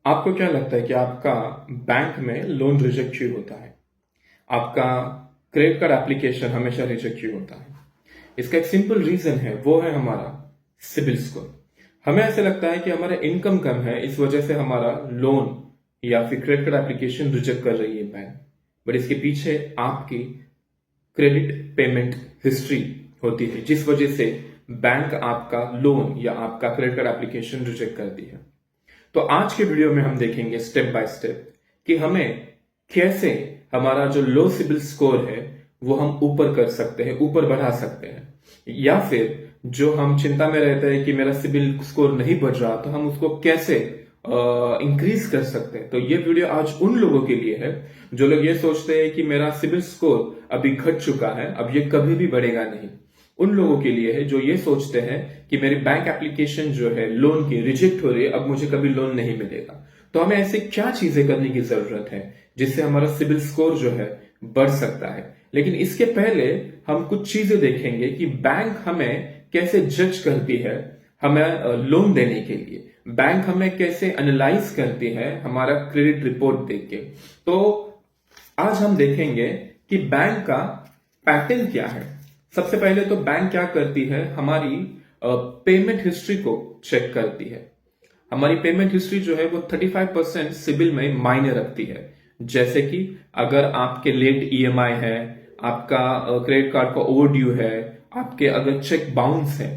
आपको क्या लगता है कि आपका बैंक में लोन रिजेक्ट क्यों होता है? आपका क्रेडिट कार्ड एप्लीकेशन हमेशा रिजेक्ट क्यों होता है? इसका एक सिंपल रीजन है, वो है हमारा सिबिल स्कोर। हमें ऐसे लगता है कि हमारा इनकम कम है, इस वजह से हमारा लोन या फिर क्रेडिट कार्ड एप्लीकेशन रिजेक्ट कर रही है बैंक। बट इसके पीछे आपकी क्रेडिट पेमेंट हिस्ट्री होती है, जिस वजह से बैंक आपका लोन या आपका क्रेडिट कार्ड एप्लीकेशन रिजेक्ट करती है। तो आज के वीडियो में हम देखेंगे स्टेप बाय स्टेप कि हमें कैसे हमारा जो लो सिबिल स्कोर है वो हम ऊपर कर सकते हैं, ऊपर बढ़ा सकते हैं, या फिर जो हम चिंता में रहते हैं कि मेरा सिबिल स्कोर नहीं बढ़ रहा तो हम उसको कैसे इंक्रीज कर सकते हैं। तो ये वीडियो आज उन लोगों के लिए है जो लोग ये सोचते हैं कि मेरा सिबिल स्कोर अभी घट चुका है, अब ये कभी भी बढ़ेगा नहीं। उन लोगों के लिए है जो ये सोचते हैं कि मेरी बैंक एप्लीकेशन जो है लोन की रिजेक्ट हो रही है, अब मुझे कभी लोन नहीं मिलेगा। तो हमें ऐसे क्या चीजें करने की जरूरत है जिससे हमारा सिबिल स्कोर जो है बढ़ सकता है। लेकिन इसके पहले हम कुछ चीजें देखेंगे कि बैंक हमें कैसे जज करती है हमें लोन देने के लिए, बैंक हमें कैसे एनालाइज करती है हमारा क्रेडिट रिपोर्ट देख के। तो आज हम देखेंगे कि बैंक का पैटर्न क्या है। सबसे पहले तो बैंक क्या करती है, हमारी पेमेंट हिस्ट्री को चेक करती है। हमारी पेमेंट हिस्ट्री जो है वो 35% सिबिल में मायने रखती है। जैसे कि अगर आपके लेट ईएमआई है, आपका क्रेडिट कार्ड का ओवरड्यू है, आपके अगर चेक बाउंस है,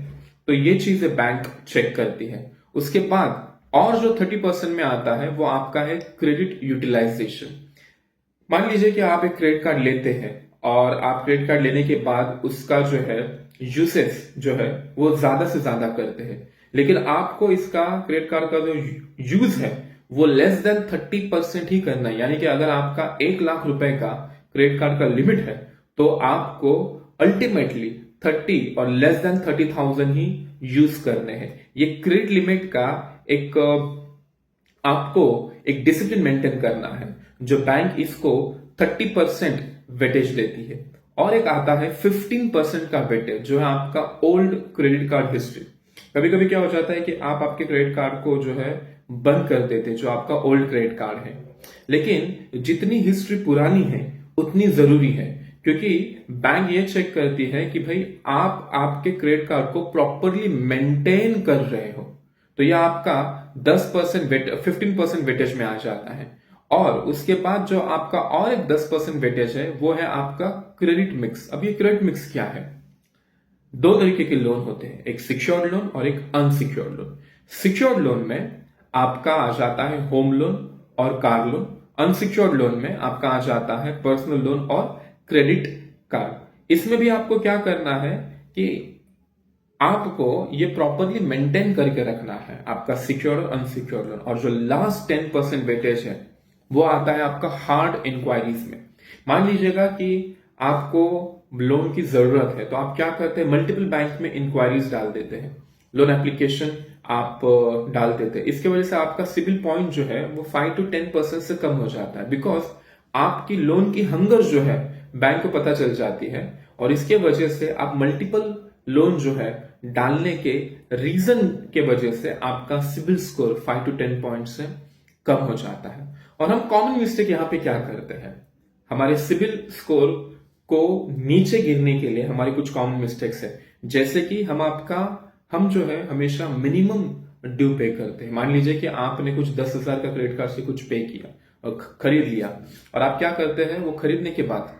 तो ये चीजें बैंक चेक करती है। उसके बाद और जो 30% में आता है वो आपका है क्रेडिट यूटिलाइजेशन। मान लीजिए कि आप एक क्रेडिट कार्ड लेते हैं और आप क्रेडिट कार्ड लेने के बाद उसका जो है यूसेज जो है वो ज्यादा से ज्यादा करते हैं, लेकिन आपको इसका क्रेडिट कार्ड का जो यूज है वो लेस देन 30% ही करना है। यानी कि अगर आपका 1 लाख रुपए का क्रेडिट कार्ड का लिमिट है तो आपको अल्टीमेटली 30 और लेस देन 30,000 ही यूज करने हैं। ये क्रेडिट लिमिट का एक आपको एक डिसिप्लिन मेंटेन करना है, जो बैंक इसको 30% वेटेज देती है। और एक आता है 15% का वेटेज, जो है आपका ओल्ड क्रेडिट कार्ड हिस्ट्री। कभी कभी क्या हो जाता है कि आप आपके क्रेडिट कार्ड को जो है बंद कर देते, जो आपका ओल्ड क्रेडिट कार्ड है, लेकिन जितनी हिस्ट्री पुरानी है उतनी जरूरी है, क्योंकि बैंक ये चेक करती है कि भाई आप आपके क्रेडिट कार्ड को प्रॉपरली मेंटेन कर रहे हो। तो यह आपका 15% वेटेज में आ जाता है। और उसके बाद जो आपका और एक 10% वेटेज है वो है आपका क्रेडिट मिक्स। अब ये क्रेडिट मिक्स क्या है? दो तरीके के लोन होते हैं, एक सिक्योर्ड लोन और एक अनसिक्योर्ड लोन। सिक्योर्ड लोन में आपका आ जाता है होम लोन और कार लोन। अनसिक्योर्ड लोन में आपका आ जाता है पर्सनल लोन और क्रेडिट कार्ड। इसमें भी आपको क्या करना है कि आपको ये प्रॉपरली मेंटेन करके रखना है आपका सिक्योर और अनसिक्योर लोन। और जो लास्ट 10% वेटेज है वो आता है आपका हार्ड इंक्वायरीज में। मान लीजिएगा कि आपको लोन की जरूरत है तो आप क्या करते हैं, मल्टीपल बैंक में इंक्वायरीज डाल देते हैं, लोन एप्लीकेशन आप डाल देते हैं। इसके वजह से आपका सिबिल पॉइंट जो है वो 5 to 10% से कम हो जाता है, बिकॉज आपकी लोन की हंगर जो है बैंक को पता चल जाती है। और इसके वजह से आप मल्टीपल लोन जो है डालने के रीजन के वजह से आपका सिबिल स्कोर 5 to 10 पॉइंट से कम हो जाता है। और हम कॉमन मिस्टेक यहां पे क्या करते हैं, हमारे सिबिल स्कोर को नीचे गिरने के लिए हमारी कुछ कॉमन मिस्टेक्स है। जैसे कि हम जो है हमेशा मिनिमम ड्यू पे करते हैं। मान लीजिए कि आपने कुछ 10,000 का क्रेडिट कार्ड से कुछ पे किया और खरीद लिया, और आप क्या करते हैं, वो खरीदने के बाद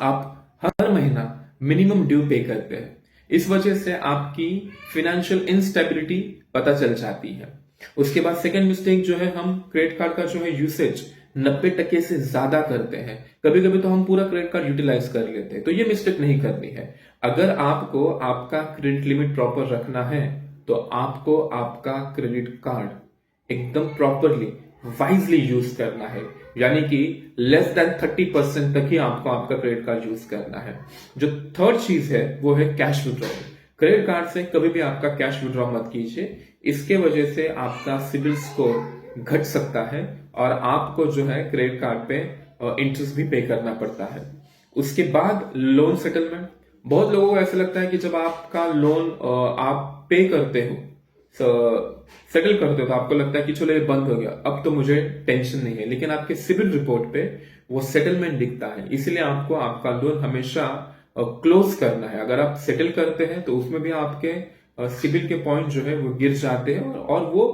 आप हर महीना मिनिमम ड्यू पे करते हैं। इस वजह से आपकी फाइनेंशियल इंस्टेबिलिटी पता चल जाती है। उसके बाद सेकंड मिस्टेक जो है, हम क्रेडिट कार्ड का जो है यूसेज 90% से ज्यादा करते हैं। कभी कभी तो हम पूरा क्रेडिट कार्ड यूटिलाइज कर लेते हैं। तो ये मिस्टेक नहीं करनी है। अगर आपको आपका क्रेडिट लिमिट प्रॉपर रखना है तो आपको आपका क्रेडिट कार्ड एकदम प्रॉपरली वाइजली यूज करना है। यानी कि लेस देन 30% तक ही आपको आपका क्रेडिट कार्ड यूज करना है। जो थर्ड चीज है वो है कैश विड्रॉल। क्रेडिट कार्ड से कभी भी आपका कैश विड्रॉ मत कीजिए, इसके वजह से आपका सिबिल स्कोर घट सकता है और आपको जो है क्रेडिट कार्ड पे इंटरेस्ट भी पे करना पड़ता है। उसके बाद लोन सेटलमेंट। बहुत लोगों को ऐसा लगता है कि जब आपका लोन आप पे करते हो सेटल करते हो तो आपको लगता है कि चलो ये बंद हो गया, अब तो मुझे टेंशन नहीं है, लेकिन आपके सिविल रिपोर्ट पे वो सेटलमेंट दिखता है। इसलिए आपको आपका लोन हमेशा क्लोज करना है। अगर आप सेटल करते हैं तो उसमें भी आपके सिविल के पॉइंट जो है वो गिर जाते हैं और वो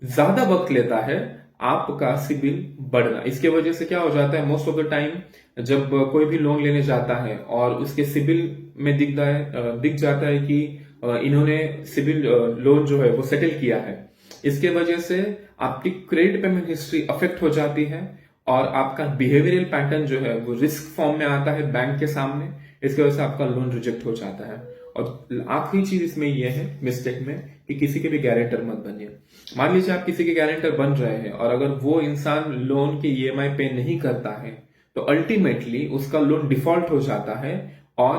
ज्यादा वक्त लेता है आपका सिविल बढ़ना। इसके वजह से क्या हो जाता है, मोस्ट ऑफ द टाइम जब कोई भी लोन लेने जाता है और उसके सिविल में दिख जाता है कि इन्होंने सिविल लोन जो है वो सेटल किया है, इसके वजह से आपकी क्रेडिट पेमेंट हिस्ट्री अफेक्ट हो जाती है और आपका बिहेवियरल पैटर्न जो है वो रिस्क फॉर्म में आता है बैंक के सामने। इसकी वजह से आपका लोन रिजेक्ट हो जाता है। और आखिरी चीज इसमें यह है मिस्टेक में कि किसी के भी गारंटर मत बनिए। मान लीजिए आप किसी के गारंटर बन रहे हैं और अगर वो इंसान लोन के ईएमआई पे नहीं करता है तो अल्टीमेटली उसका लोन डिफॉल्ट हो जाता है और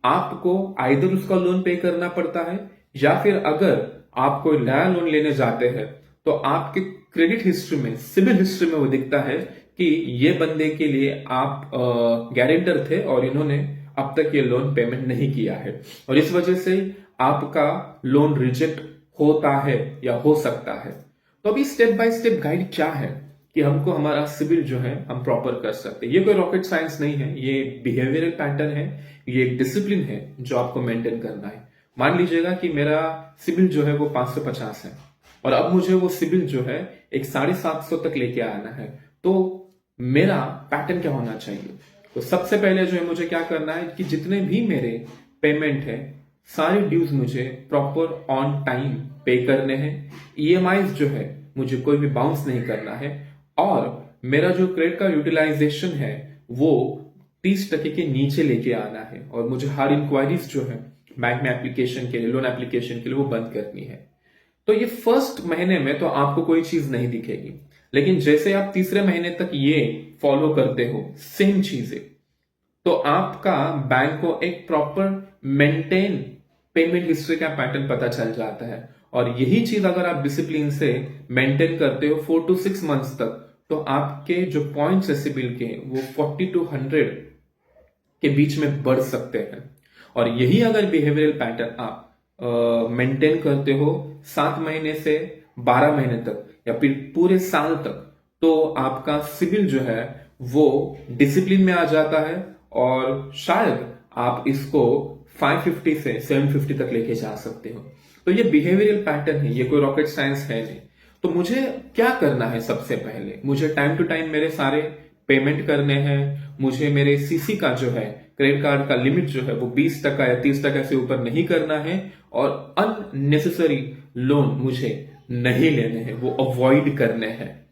आपको आइदर उसका लोन पे करना पड़ता है या फिर अगर आप कोई नया लोन लेने जाते हैं तो आपके क्रेडिट हिस्ट्री में, सिविल हिस्ट्री में वो दिखता है कि ये बंदे के लिए आप गारंटर थे और इन्होंने अब तक ये लोन पेमेंट नहीं किया है और इस वजह से आपका लोन रिजेक्ट होता है या हो सकता है। तो अभी स्टेप बाय स्टेप गाइड क्या है कि हमको हमारा सिविल जो है हम प्रॉपर कर सकते हैं। ये कोई रॉकेट साइंस नहीं है, ये बिहेवियरल पैटर्न है, ये एक डिसिप्लिन है जो आपको मेंटेन करना है। मान लीजिएगा कि मेरा सिविल जो है वो 550 है और अब मुझे वो सिविल जो है एक 750 तक लेके आना है, तो मेरा पैटर्न क्या होना चाहिए। तो सबसे पहले जो है मुझे क्या करना है कि जितने भी मेरे पेमेंट है सारे ड्यूज मुझे प्रॉपर ऑन टाइम पे करने हैं। ईएमआईज जो है मुझे कोई भी बाउंस नहीं करना है और मेरा जो क्रेडिट का यूटिलाइजेशन है वो 30% के नीचे लेके आना है और मुझे हर इंक्वायरीज जो है बैंक में एप्लीकेशन के लिए, लोन एप्लीकेशन के लिए वो बंद करनी है। तो ये फर्स्ट महीने में तो आपको कोई चीज नहीं दिखेगी, लेकिन जैसे आप तीसरे महीने तक ये फॉलो करते हो सेम चीजें, तो आपका बैंक को एक प्रॉपर मेंटेन पेमेंट हिस्ट्री का पैटर्न पता चल जाता है। और यही चीज अगर आप डिसिप्लिन से मेंटेन करते हो 4 to 6 मंथ्स तक, तो आपके जो पॉइंट्स है सिविल के वो 40 to 100 के बीच में बढ़ सकते हैं। और यही अगर बिहेवियरल पैटर्न आप मेंटेन करते हो 7 महीने से 12 महीने तक या फिर पूरे साल तक, तो आपका सिविल जो है वो डिसिप्लिन में आ जाता है और शायद आप इसको 550 से 750 तक लेके जा सकते हो। तो ये बिहेवियरल पैटर्न है, ये कोई रॉकेट साइंस है नहीं। तो मुझे क्या करना है, सबसे पहले मुझे टाइम टू टाइम मेरे सारे पेमेंट करने हैं। मुझे मेरे सीसी का जो है क्रेडिट कार्ड का लिमिट जो है वो 20% या 30% से ऊपर नहीं करना है और अननेसेसरी लोन मुझे नहीं लेने हैं, वो अवॉइड करने हैं।